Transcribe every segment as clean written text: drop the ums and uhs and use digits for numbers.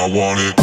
I want it.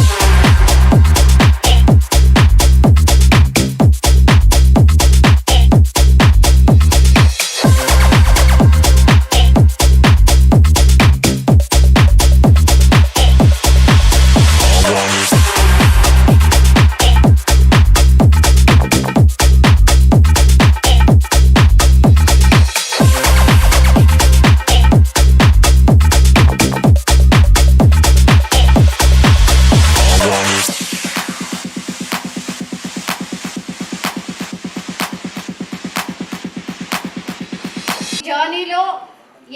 జర్నీలో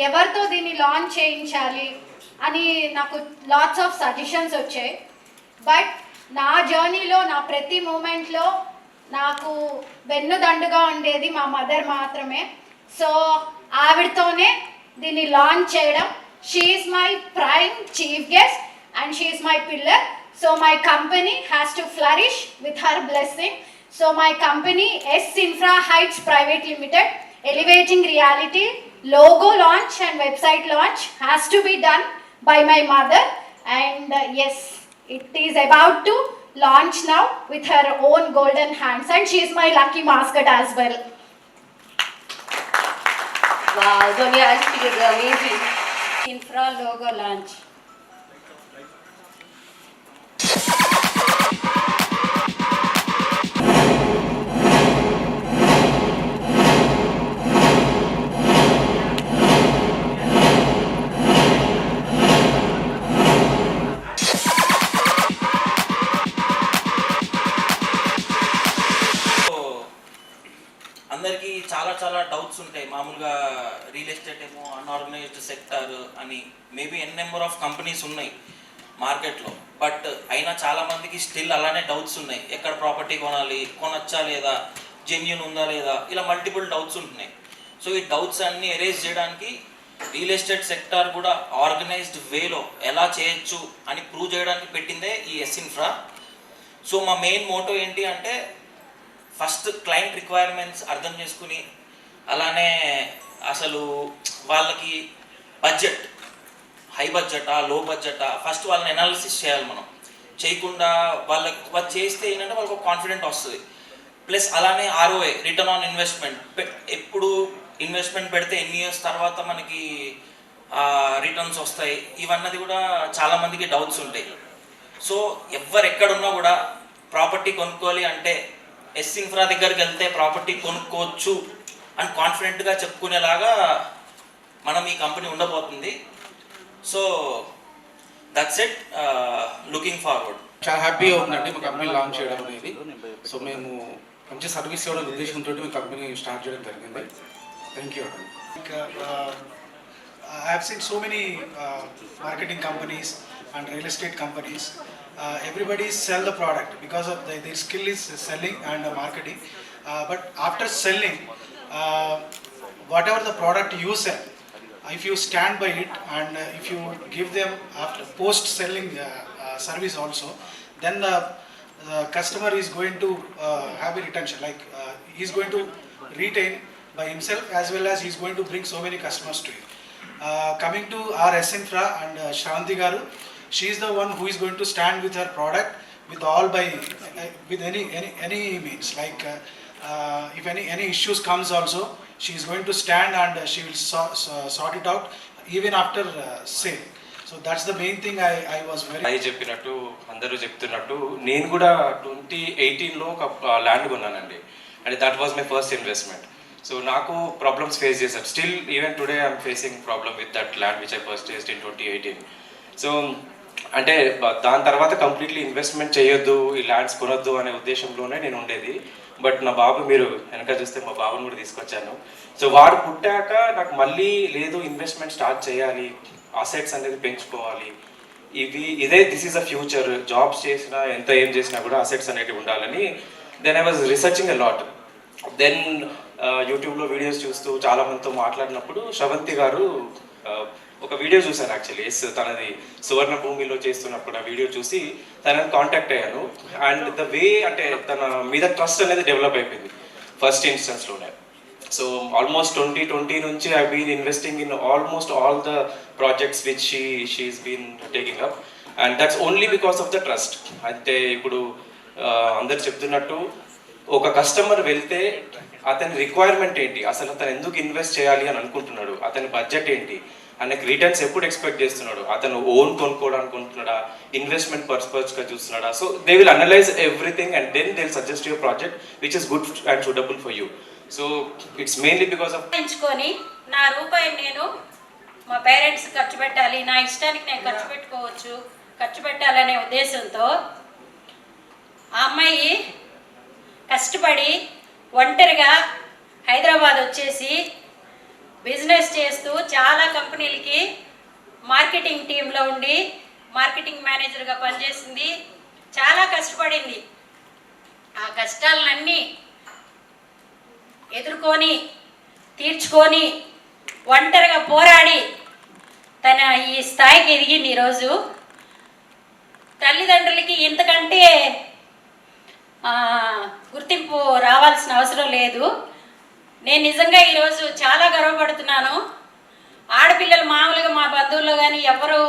ఎవరితో దీన్ని లాంచ్ చేయించాలి అని నాకు లాట్స్ ఆఫ్ సజెషన్స్ వచ్చాయి. బట్ నా జర్నీలో నా ప్రతి మూమెంట్లో నాకు వెన్నుదండుగా ఉండేది మా మదర్ మాత్రమే. సో ఆవిడతోనే దీన్ని లాంచ్ చేయడం. She is my prime chief guest and she is my pillar. So my company has to flourish with her blessing. So my company S Infra Heights Private Limited, elevating reality, logo launch and website launch has to be done by my mother, and yes, it is about to launch now with her own golden hands, and she is my lucky mascot as well. Wow, Sonia, I think it's amazing. Infra logo launch. అందరికీ చాలా doubts ఉంటాయి. మామూలుగా real estate ఏమో unorganised sector అని maybe number of companies ఉన్నాయి మార్కెట్లో. But అయినా చాలామందికి స్టిల్ అలానే డౌట్స్ ఉన్నాయి. ఎక్కడ ప్రాపర్టీ కొనాలి, కొనొచ్చా లేదా, జెన్యూన్ ఉందా లేదా, ఇలా మల్టిపుల్ డౌట్స్ ఉంటున్నాయి. సో ఈ డౌట్స్ అన్నీ ఎరేజ్ చేయడానికి రియల్ ఎస్టేట్ సెక్టార్ కూడా ఆర్గనైజ్డ్ వేలో ఎలా చేయొచ్చు అని ప్రూవ్ చేయడానికి పెట్టిందే ఈ S Infra. సో మా మెయిన్ మోటో ఏంటి అంటే ఫస్ట్ క్లయింట్ రిక్వైర్మెంట్స్ అర్థం చేసుకుని, అలానే అసలు వాళ్ళకి బడ్జెట్ హై బడ్జెటా లో బడ్జెటా ఫస్ట్ వాళ్ళని అనాలిసిస్ చేయాలి. మనం చేయకుండా వాళ్ళు చేస్తే ఏంటంటే వాళ్ళకు కాన్ఫిడెంట్ వస్తుంది. ప్లస్ అలానే ROI, రిటర్న్ ఆన్ ఇన్వెస్ట్మెంట్, ఎప్పుడు ఇన్వెస్ట్మెంట్ పెడితే ఎన్ని ఇయర్స్ తర్వాత మనకి రిటర్న్స్ వస్తాయి, ఇవన్నది కూడా చాలామందికి డౌట్స్ ఉంటాయి. సో ఎవరు ఎక్కడున్నా కూడా ప్రాపర్టీ కొనుక్కోవాలి అంటే S Infra దగ్గరికి వెళ్తే ప్రాపర్టీ కొనుక్కోవచ్చు అని కాన్ఫిడెంట్గా చెప్పుకునేలాగా మనం ఈ కంపెనీ ఉండబోతుంది. So that's it. Looking forward. చాలా హ్యాపీగా ఉందండి మా కంపెనీ లాంచ్ చేయడం అనేది. సో మేము మంచి సర్వీస్ ఇవ్వడం ఉద్దేశంతో మీ కంపెనీ స్టార్ట్ చేయడం జరిగింది. థ్యాంక్ యూ అండి. I have seen so many marketing companies and real estate companies. Everybody sell the product because of their skill is selling and marketing. But after selling, whatever the product you sell, if you stand by it and if you give them after post selling service also, then the customer is going to have a retention. Like he is going to retain by himself as well as he is going to bring so many customers to you. Coming to our S Infra and Shravanti Garu, she is the one who is going to stand with her product with all by with any means. Like if any issues comes also, she is going to stand and she will sort it out even after sale. So that's the main thing I was very. I చెప్పినట్టు అందరూ చెప్తున్నట్టు నేను కూడా 2018లో ఒక land కొన్నానండి. And that was my first investment. So నాకు problems face చేశాను. Still even today I'm facing problem with that land which I purchased in 2018. So అంటే దాని తర్వాత కంప్లీట్లీ ఇన్వెస్ట్మెంట్ చేయొద్దు, ఈ ల్యాండ్స్ కొనొద్దు అనే ఉద్దేశంలోనే నేను ఉండేది. బట్ నా బాబు, మీరు వెనక చూస్తే మా బాబుని కూడా తీసుకొచ్చాను. సో వాడు పుట్టాక నాకు మళ్ళీ లేదు, ఇన్వెస్ట్మెంట్ స్టార్ట్ చేయాలి, అసెట్స్ అనేది పెంచుకోవాలి, this is a future, jobs చేసినా ఎంత ఏం చేసినా కూడా అసెట్స్ అనేవి ఉండాలని then I was researching a lot. దెన్ యూట్యూబ్లో వీడియోస్ చూస్తూ చాలా మందితో మాట్లాడినప్పుడు శ్రవంతి గారు ఒక వీడియో చూశాను యాక్చువల్లీ. తనది సువర్ణ భూమిలో చేస్తున్నప్పుడు ఆ వీడియో చూసి తనని కాంటాక్ట్ అయ్యాను. అండ్ ద వే అంటే తన మీద ట్రస్ట్ అనేది డెవలప్ అయిపోయింది ఫస్ట్ ఇన్స్టెన్స్లోనే. సో ఆల్మోస్ట్ 2020 నుంచి I been investing in almost all the projects which she's been taking up, and that's only because of the trust. అంటే ఇప్పుడు అందరు చెప్తున్నట్టు ఒక కస్టమర్ వెళ్తే అతని రిక్వైర్మెంట్ ఏంటి, అసలు అతను ఎందుకు ఇన్వెస్ట్ చేయాలి అని అనుకుంటున్నాడు, అతని బడ్జెట్ ఏంటి, ఆయనకి రిటర్న్స్ ఎప్పుడు ఎక్స్పెక్ట్ చేస్తున్నాడు, అతను ఓన్ కొనుక్కోవడానుకుంటున్నాడా, ఇన్వెస్ట్మెంట్ పర్పస్గా చూస్తున్నాడా. So they will analyse everything and then they will suggest your project which is good and suitable for you. So it's mainly because of ఎంచుకొని నా రూపాయిని నేను మా పేరెంట్స్ ఖర్చు పెట్టాలి, నా ఇష్టానికి నేను ఖర్చు పెట్టుకోవచ్చు, ఖర్చు పెట్టాలనే ఉద్దేశంతో ఆ అమ్మాయి కష్టపడి ఒంటరిగా హైదరాబాద్ వచ్చేసి బిజినెస్ చేస్తూ చాలా కంపెనీలకి మార్కెటింగ్ టీంలో ఉండి మార్కెటింగ్ మేనేజర్గా పనిచేసింది. చాలా కష్టపడింది. ఆ కష్టాలన్నీ ఎదుర్కొని తీర్చుకొని ఒంటరిగా పోరాడి తన ఈ స్థాయికి ఎదిగింది. ఈరోజు తల్లిదండ్రులకి ఇంతకంటే గుర్తింపు రావాల్సిన అవసరం లేదు. నేను నిజంగా ఈరోజు చాలా గర్వపడుతున్నాను. ఆడపిల్లలు మామూలుగా మా బంధువుల్లో కానీ ఎవరు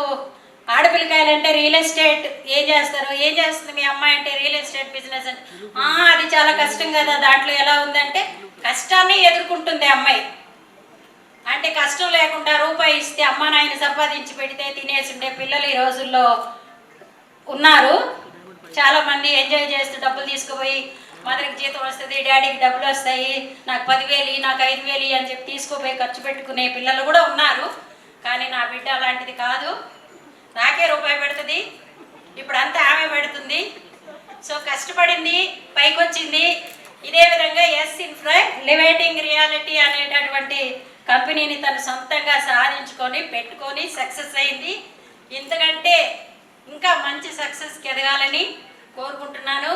ఆడపిల్లకాయలంటే రియల్ ఎస్టేట్ ఏం చేస్తారు, ఏం చేస్తుంది మీ అమ్మాయి అంటే రియల్ ఎస్టేట్ బిజినెస్ అంటే అది చాలా కష్టం కదా, దాంట్లో ఎలా ఉందంటే కష్టాన్ని ఎదుర్కొంటుంది అమ్మాయి. అంటే కష్టం లేకుండా రూపాయి ఇస్తే అమ్మ నాయన సంపాదించి పెడితే తినేసి ఉండే పిల్లలు ఈ రోజుల్లో ఉన్నారు. చాలామంది ఎంజాయ్ చేస్తూ డబ్బులు తీసుకుపోయి మదర్కి జీతం వస్తుంది, డాడీకి డబ్బులు వస్తాయి, నాకు 10,000 నాకు 5,000 అని చెప్పి తీసుకుపోయి ఖర్చు పెట్టుకునే పిల్లలు కూడా ఉన్నారు. కానీ నా బిడ్డ అలాంటిది కాదు. నాకే రూపాయి పెడుతుంది, ఇప్పుడు అంతా ఆమె పెడుతుంది. సో కష్టపడింది, పైకి వచ్చింది. ఇదే విధంగా ఎస్ ఇన్ఫ్రా లివేటింగ్ రియాలిటీ అనేటటువంటి కంపెనీని తను సొంతంగా సాధించుకొని పెట్టుకొని సక్సెస్ అయింది. ఇంతకంటే ఇంకా మంచి సక్సెస్కి ఎదగాలని కోరుకుంటున్నాను.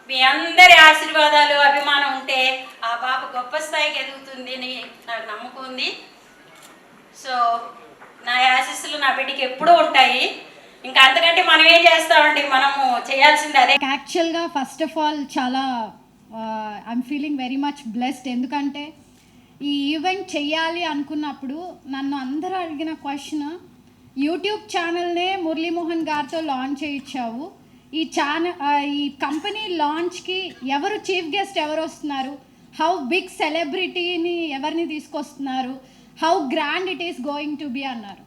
మీ అందరి ఆశీర్వాదాలు అభిమానం ఉంటే ఆ పాప గొప్ప స్థాయికి ఎదుగుతుంది అని నాకు నమ్మకం ఉంది. సో నా ఆశీస్సులు నా బిడ్డకి ఎప్పుడూ ఉంటాయి. ఇంకా అంతకంటే మనం ఏం చేస్తామండి, మనము చేయాల్సింది అదే. యాక్చువల్గా ఫస్ట్ ఆఫ్ ఆల్ చాలా I'm feeling very much blessed. ఎందుకంటే ఈ ఈవెంట్ చెయ్యాలి అనుకున్నప్పుడు నన్ను అందరూ అడిగిన క్వశ్చన్, యూట్యూబ్ ఛానల్నే మురళీమోహన్ గారితో లాంచ్ చేయించావు, ఈ కంపెనీ లాంచ్కి ఎవరు చీఫ్ గెస్ట్ ఎవరు వస్తున్నారు, హౌ బిగ్ సెలబ్రిటీని ఎవరిని తీసుకొస్తున్నారు, how grand it is going to be అన్నారు.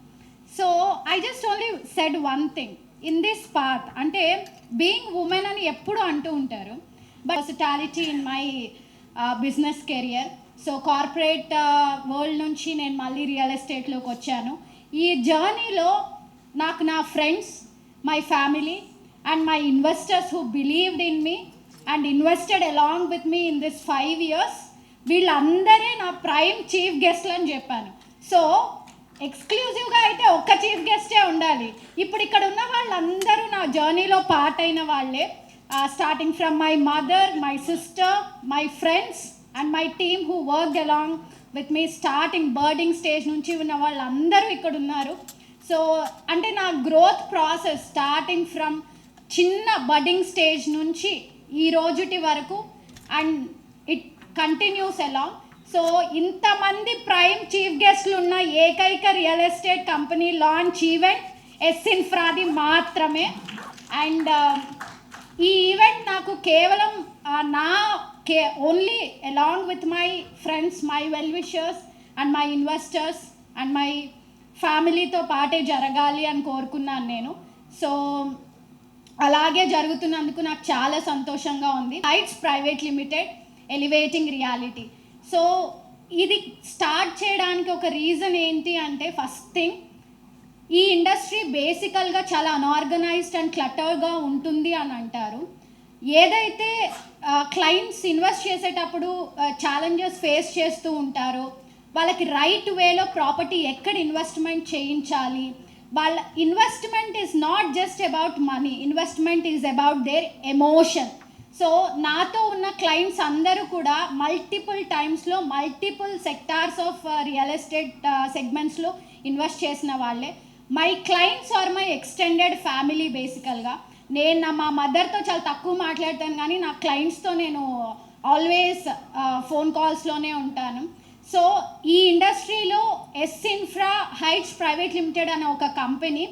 So I just only said one thing in this path, అంటే బీయింగ్ ఉమెన్ అని ఎప్పుడు అంటూ ఉంటారు, but versatility in my business career. So corporate world నుంచి నేను మళ్ళీ రియల్ ఎస్టేట్లోకి వచ్చాను. ఈ జర్నీలో నాకు నా friends, my family and my investors who believed in me and invested along with me in this 5 years, వీళ్ళందరే నా ప్రైమ్ చీఫ్ గెస్ట్లు అని చెప్పాను. సో ఎక్స్క్లూజివ్గా అయితే ఒక్క చీఫ్ గెస్టే ఉండాలి. ఇప్పుడు ఇక్కడ ఉన్న వాళ్ళందరూ నా జర్నీలో పార్ట్ అయిన వాళ్ళే. Starting from my mother, my sister, my friends and my team who worked along with me starting budding stage నుంచి ఉన్న వాళ్ళందరూ ఇక్కడ ఉన్నారు. సో అంటే నా గ్రోత్ ప్రాసెస్ స్టార్టింగ్ ఫ్రమ్ చిన్న బడ్డింగ్ స్టేజ్ నుంచి ఈ రోజుటి వరకు and it continues along. So ఇంతమంది ప్రైమ్ చీఫ్ గెస్ట్లు ఉన్న ఏకైక real estate company launch event S ఇన్ఫ్రాది మాత్రమే. అండ్ ఈ ఈవెంట్ నాకు కేవలం only along with my friends, my well wishers and my investors and my ఫ్యామిలీతో పాటే జరగాలి అని కోరుకున్నాను నేను. సో అలాగే జరుగుతున్నందుకు నాకు చాలా సంతోషంగా ఉంది. Heights private limited elevating reality. So ఇది స్టార్ట్ చేయడానికి ఒక రీజన్ ఏంటి అంటే, ఫస్ట్ థింగ్ ఈ ఇండస్ట్రీ బేసికల్గా చాలా అన్ఆర్గనైజ్డ్ అండ్ క్లటర్గా ఉంటుంది అని అంటారు. ఏదైతే క్లయింట్స్ ఇన్వెస్ట్ చేసేటప్పుడు ఛాలెంజెస్ ఫేస్ చేస్తూ ఉంటారో, వాళ్ళకి రైట్ వేలో ప్రాపర్టీ ఎక్కడ ఇన్వెస్ట్మెంట్ చేయించాలి, వాళ్ళ investment is not just about money, investment is about their emotion. So నాతో ఉన్న క్లయింట్స్ అందరూ కూడా మల్టిపుల్ టైమ్స్లో multiple sectors of real estate సెగ్మెంట్స్లో ఇన్వెస్ట్ చేసిన వాళ్ళే. My clients are my extended family బేసికల్గా. నేను మా మదర్తో చాలా తక్కువ మాట్లాడతాను, కానీ నా క్లయింట్స్తో నేను ఆల్వేస్ ఫోన్ కాల్స్లోనే ఉంటాను. సో ఈ ఇండస్ట్రీలో S infra heights private limited అనే ఒక కంపెనీ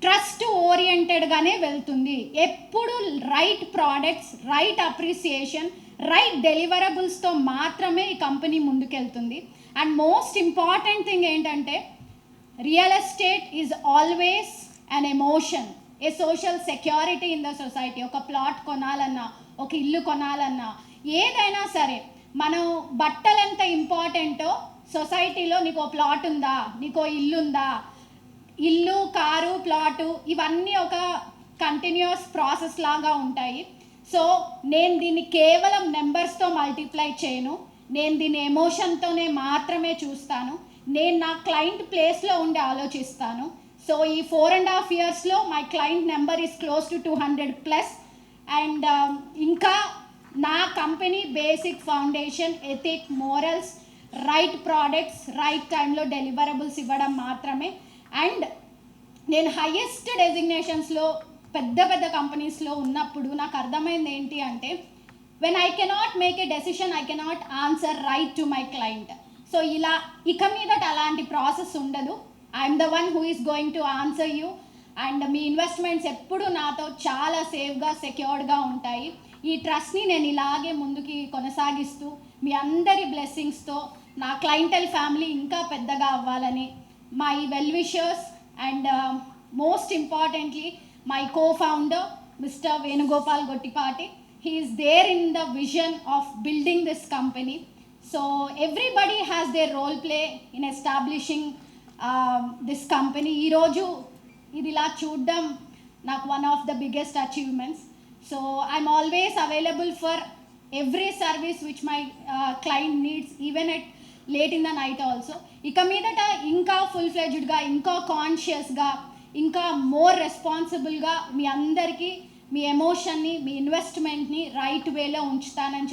ట్రస్ట్ ఓరియంటెడ్గానే వెళ్తుంది. ఎప్పుడు right products, right appreciation, right డెలివరబుల్స్తో మాత్రమే ఈ కంపెనీ ముందుకెళ్తుంది. అండ్ మోస్ట్ ఇంపార్టెంట్ థింగ్ ఏంటంటే real estate is always an emotion, a social security in the society. ఒక ప్లాట్ కొనాలన్నా, ఒక ఇల్లు కొనాలన్నా, ఏదైనా సరే మనం బట్టలు ఎంత ఇంపార్టెంటో సొసైటీలో నీకు ప్లాట్ ఉందా, నీకు ఇల్లు ఉందా, ఇల్లు, కారు, ప్లాటు ఇవన్నీ ఒక కంటిన్యూస్ ప్రాసెస్ లాగా ఉంటాయి. సో నేను దీన్ని కేవలం నెంబర్స్తో మల్టిప్లై చేయను, నేను దీన్ని ఎమోషన్తోనే మాత్రమే చూస్తాను. నేను నా క్లయింట్ ప్లేస్లో ఉండి ఆలోచిస్తాను. సో ఈ 4.5 yearsలో my client number is close to 200+. And ఇంకా నా company basic foundation ethic, morals, right products, right టైంలో డెలివరబుల్స్ ఇవ్వడం మాత్రమే. అండ్ నేను హయ్యెస్ట్ డెసిగ్నేషన్స్లో పెద్ద పెద్ద కంపెనీస్లో ఉన్నప్పుడు నాకు అర్థమైంది ఏంటి అంటే, when I cannot make a decision, I cannot answer right to my client. So ఇలా ఇక మీదట అలాంటి ప్రాసెస్ ఉండదు. I'm the one who is going to answer you. And me investments ఎప్పుడు నాతో చాలా సేఫ్గా, సెక్యూర్డ్గా ఉంటాయి. ఈ ట్రస్ట్ని నేను ఇలాగే ముందుకి కొనసాగిస్తూ మీ అందరి బ్లెస్సింగ్స్తో నా క్లయింటల్ ఫ్యామిలీ ఇంకా పెద్దగా అవ్వాలని my well wishers and most importantly my co-founder mister Venugopal Gottipati. He is there in the vision of building this company. So everybody has their role play in establishing this company. ఈరోజు ఇది ఇలా చూడడం నాకు one of the biggest achievements. So I'm always available for every service which my client needs, even at late in the night also. ఇక మీదట ఇంకా full ఫ్లెడ్జ్డ్గా, ఇంకా కాన్షియస్గా, ఇంకా మోర్ రెస్పాన్సిబుల్గా మీ అందరికీ మీ ఎమోషన్ని, మీ ఇన్వెస్ట్మెంట్ని రైట్ వేలో ఉంచుతానని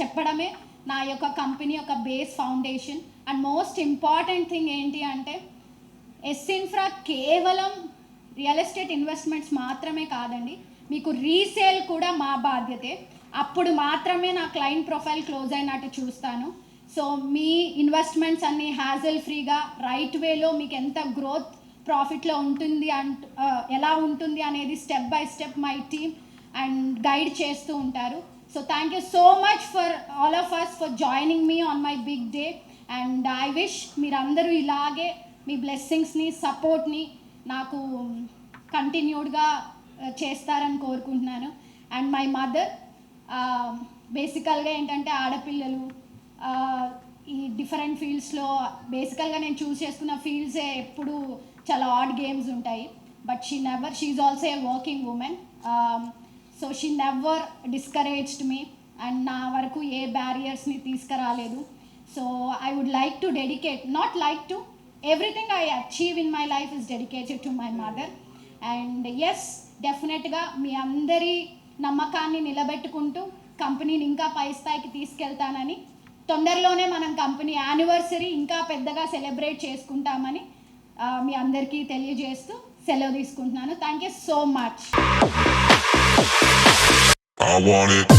చెప్పడమే నా యొక్క కంపెనీ యొక్క base foundation. And most important thing ఏంటి అంటే ఎస్ ఇన్ఫ్రా కేవలం రియల్ ఎస్టేట్ ఇన్వెస్ట్మెంట్స్ మాత్రమే కాదండి, మీకు రీసేల్ కూడా మా బాధ్యతే. అప్పుడు మాత్రమే నా క్లయింట్ ప్రొఫైల్ క్లోజ్ అయినట్టు చూస్తాను. సో మీ ఇన్వెస్ట్మెంట్స్ అన్నీ హ్యాజల్ ఫ్రీగా, రైట్ వేలో మీకు ఎంత గ్రోత్ ప్రాఫిట్లో ఉంటుంది ఎలా ఉంటుంది అనేది step by step my team and guide చేస్తూ ఉంటారు. So thank you so much for all of us for joining me on my big day. And I wish మీరందరూ ఇలాగే మీ బ్లెస్సింగ్స్ని, సపోర్ట్ని నాకు కంటిన్యూడ్గా చేస్తారని కోరుకుంటున్నాను. అండ్ మై మదర్, బేసికల్గా ఏంటంటే ఆడపిల్లలు ఈ డిఫరెంట్ ఫీల్డ్స్లో బేసికల్గా నేను చూస్ చేసుకున్న ఫీల్డ్సే ఎప్పుడు చాలా ఆడ్ గేమ్స్ ఉంటాయి. But she is also a working women. So she never discouraged me and నా వరకు ఏ బ్యారియర్స్ని తీసుకురాలేదు. So I would like to dedicate, not like to, everything I achieve in my life is dedicated to my mother. And yes, డెఫినెట్గా మీ అందరి నమ్మకాన్ని నిలబెట్టుకుంటూ కంపెనీని ఇంకా పై స్థాయికి తీసుకెళ్తానని, తొందరలోనే మనం కంపెనీ యానివర్సరీ ఇంకా పెద్దగా సెలబ్రేట్ చేసుకుంటామని మీ అందరికీ తెలియజేస్తూ సెలవు తీసుకుంటున్నాను. Thank you so much. I want it.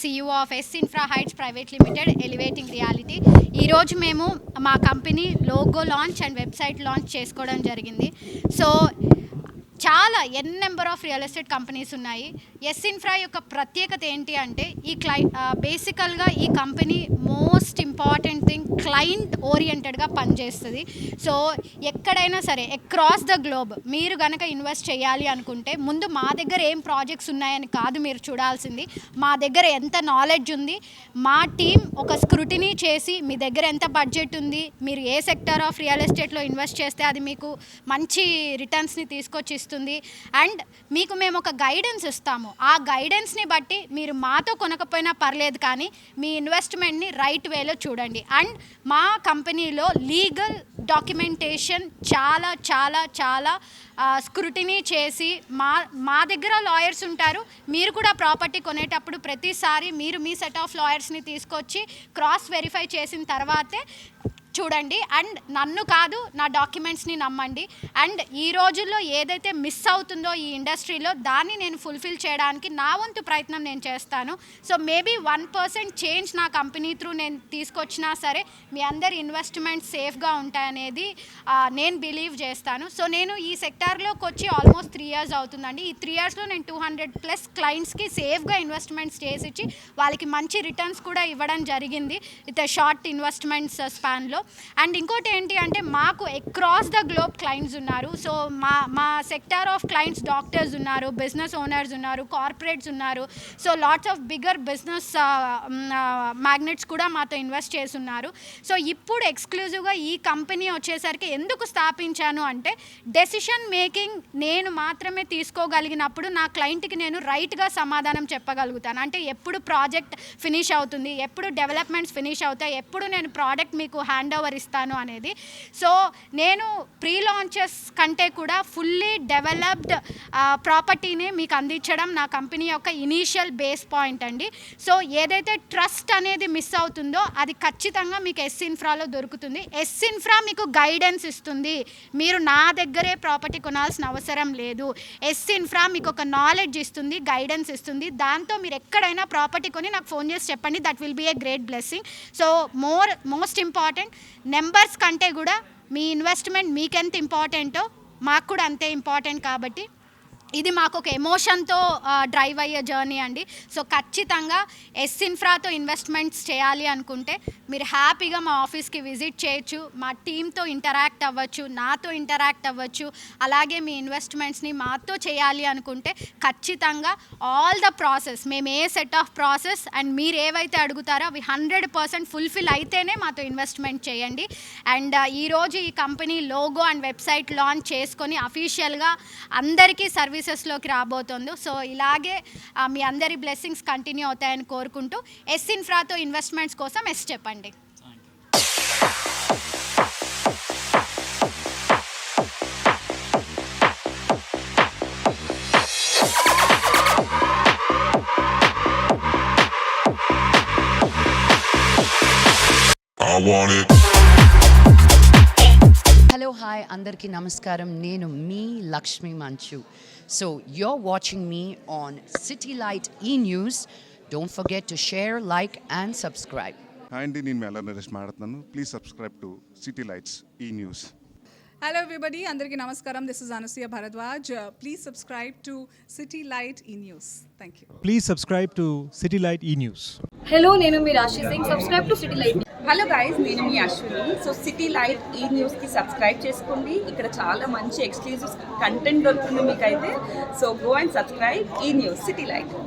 CEO of S infra heights private limited, elevating reality. ఈరోజు మేము మా company logo launch and website launch చేసుకోవడం జరిగింది. సో చాలా number of real estate companies ఉన్నాయి. ఎస్ ఇన్ఫ్రా యొక్క ప్రత్యేకత ఏంటి అంటే బేసికల్గా ఈ company most important thing client ఓరియంటెడ్గా పనిచేస్తుంది. సో ఎక్కడైనా సరే అక్రాస్ ద గ్లోబ్ మీరు కనుక ఇన్వెస్ట్ చేయాలి అనుకుంటే ముందు మా దగ్గర ఏం ప్రాజెక్ట్స్ ఉన్నాయని కాదు మీరు చూడాల్సింది, మా దగ్గర ఎంత నాలెడ్జ్ ఉంది, మా టీం ఒక స్క్రూటినీ చేసి మీ దగ్గర ఎంత బడ్జెట్ ఉంది, మీరు ఏ సెక్టర్ ఆఫ్ రియల్ ఎస్టేట్లో ఇన్వెస్ట్ చేస్తే అది మీకు మంచి రిటర్న్స్ని తీసుకొచ్చి ఇస్తుంది. అండ్ మీకు మేము ఒక గైడెన్స్ ఇస్తాము. ఆ గైడెన్స్ని బట్టి మీరు మాతో కొనకపోయినా పర్లేదు, కానీ మీ ఇన్వెస్ట్మెంట్ని రైట్ వేలో చూడండి. అండ్ మా కంపెనీలో లీగల్ డాక్యుమెంటేషన్ చాలా చాలా చాలా స్క్రూటినీ చేసి మా దగ్గర లాయర్స్ ఉంటారు. మీరు కూడా ప్రాపర్టీ కొనేటప్పుడు ప్రతిసారి మీరు మీ సెట్ ఆఫ్ లాయర్స్ని తీసుకొచ్చి క్రాస్ వెరిఫై చేసిన తర్వాతే చూడండి. అండ్ నన్ను కాదు, నా డాక్యుమెంట్స్ని నమ్మండి. అండ్ ఈ రోజుల్లో ఏదైతే మిస్ అవుతుందో ఈ ఇండస్ట్రీలో దాన్ని నేను ఫుల్ఫిల్ చేయడానికి నా వంతు ప్రయత్నం నేను చేస్తాను. సో మేబీ 1% చేంజ్ నా కంపెనీ త్రూ నేను తీసుకొచ్చినా సరే మీ అందరి ఇన్వెస్ట్మెంట్ సేఫ్గా ఉంటాయనేది నేను బిలీవ్ చేస్తాను. సో నేను ఈ సెక్టార్లోకి వచ్చి ఆల్మోస్ట్ 3 years అవుతుందండి. ఈ 3 yearsలో నేను 200+ క్లయింట్స్కి సేఫ్గా ఇన్వెస్ట్మెంట్స్ చేసిచ్చి వాళ్ళకి మంచి రిటర్న్స్ కూడా ఇవ్వడం జరిగింది విత్ షార్ట్ ఇన్వెస్ట్మెంట్స్ స్పాన్లో. అండ్ ఇంకోటి ఏంటి అంటే మాకు అక్రాస్ ద గ్లోబ్ క్లయింట్స్ ఉన్నారు. సో మా సెక్టార్ ఆఫ్ క్లయింట్స్ డాక్టర్స్ ఉన్నారు, బిజినెస్ ఓనర్స్ ఉన్నారు, కార్పొరేట్స్ ఉన్నారు. So lots of bigger business magnets కూడా మాతో ఇన్వెస్ట్ చేస్తున్నారు. సో ఇప్పుడు ఎక్స్క్లూజివ్గా ఈ కంపెనీ వచ్చేసరికి ఎందుకు స్థాపించాను అంటే డెసిషన్ మేకింగ్ నేను మాత్రమే తీసుకోగలిగినప్పుడు నా క్లయింట్కి నేను రైట్గా సమాధానం చెప్పగలుగుతాను. అంటే ఎప్పుడు ప్రాజెక్ట్ ఫినిష్ అవుతుంది, ఎప్పుడు డెవలప్మెంట్స్ ఫినిష్ అవుతాయి, ఎప్పుడు నేను ప్రోడక్ట్ మీకు హ్యాండ్ ఓవర్ ఇస్తాను అనేది. సో నేను ప్రీ లాంచెస్ కంటే కూడా ఫుల్లీ డెవలప్డ్ ప్రాపర్టీని మీకు అందించడం నా కంపెనీ యొక్క ఇనీషియల్ బేస్ పాయింట్ అండి. సో ఏదైతే ట్రస్ట్ అనేది మిస్ అవుతుందో అది ఖచ్చితంగా మీకు ఎస్ ఇన్ఫ్రాలో దొరుకుతుంది. ఎస్ ఇన్ఫ్రా మీకు గైడెన్స్ ఇస్తుంది, మీరు నా దగ్గరే ప్రాపర్టీ కొనాల్సిన అవసరం లేదు. ఎస్ ఇన్ఫ్రా మీకు ఒక నాలెడ్జ్ ఇస్తుంది, గైడెన్స్ ఇస్తుంది. దాంతో మీరు ఎక్కడైనా ప్రాపర్టీ కొని నాకు ఫోన్ చేసి చెప్పండి, that will be a great blessing. So most important numbers కంటే కూడా మీ ఇన్వెస్ట్మెంట్ మీకెంత ఇంపార్టెంటో మాకు కూడా అంతే ఇంపార్టెంట్. కాబట్టి ఇది మాకు ఒక ఎమోషన్తో డ్రైవ్ అయ్యే జర్నీ అండి. సో ఖచ్చితంగా ఎస్ ఇన్ఫ్రాతో ఇన్వెస్ట్మెంట్స్ చేయాలి అనుకుంటే మీరు హ్యాపీగా మా ఆఫీస్కి విజిట్ చేయొచ్చు, మా టీంతో ఇంటరాక్ట్ అవ్వచ్చు, నాతో ఇంటరాక్ట్ అవ్వచ్చు. అలాగే మీ ఇన్వెస్ట్మెంట్స్ని మాతో చేయాలి అనుకుంటే ఖచ్చితంగా ఆల్ ద ప్రాసెస్, మేము ఏ సెట్ ఆఫ్ ప్రాసెస్ అండ్ మీరు ఏవైతే అడుగుతారో అవి 100% ఫుల్ఫిల్ అయితేనే మాతో ఇన్వెస్ట్మెంట్ చేయండి. అండ్ ఈరోజు ఈ company logo and website launch చేసుకొని అఫీషియల్గా అందరికీ సర్వీసెస్లోకి రాబోతుందో. సో ఇలాగే మీ అందరి బ్లెస్సింగ్స్ కంటిన్యూ అవుతాయని కోరుకుంటూ ఎస్ ఇన్ఫ్రాతో ఇన్వెస్ట్మెంట్స్ కోసం ఎస్ చెప్పండి. హలో హాయ్ అందరికీ నమస్కారం, నేను మీ లక్ష్మీ మంచు. So you're watching me on City Light E-News. Don't forget to share, like and subscribe. Hi అండి, నేను మెల్ల నరేష్ మాట్లాడుతున్నాను. Please subscribe to city lights ఈ news. Hello everybody, Andarki Namaskaram. This is Anusuya Bharadwaj. Please subscribe to City Light E-News. Thank you. Please subscribe to City Light E-News. Hello, నేను మీ రాశి Singh. Subscribe to city light. Hello guys, నేను మీ Ashwini. So city light ఈ న్యూస్కి subscribe చేసుకోండి. ఇక్కడ చాలా మంచి exclusive content దొరుకుతుంది మీకైతే. సో గో అండ్ సబ్స్క్రైబ్ ఈ న్యూస్ సిటీ లైట్.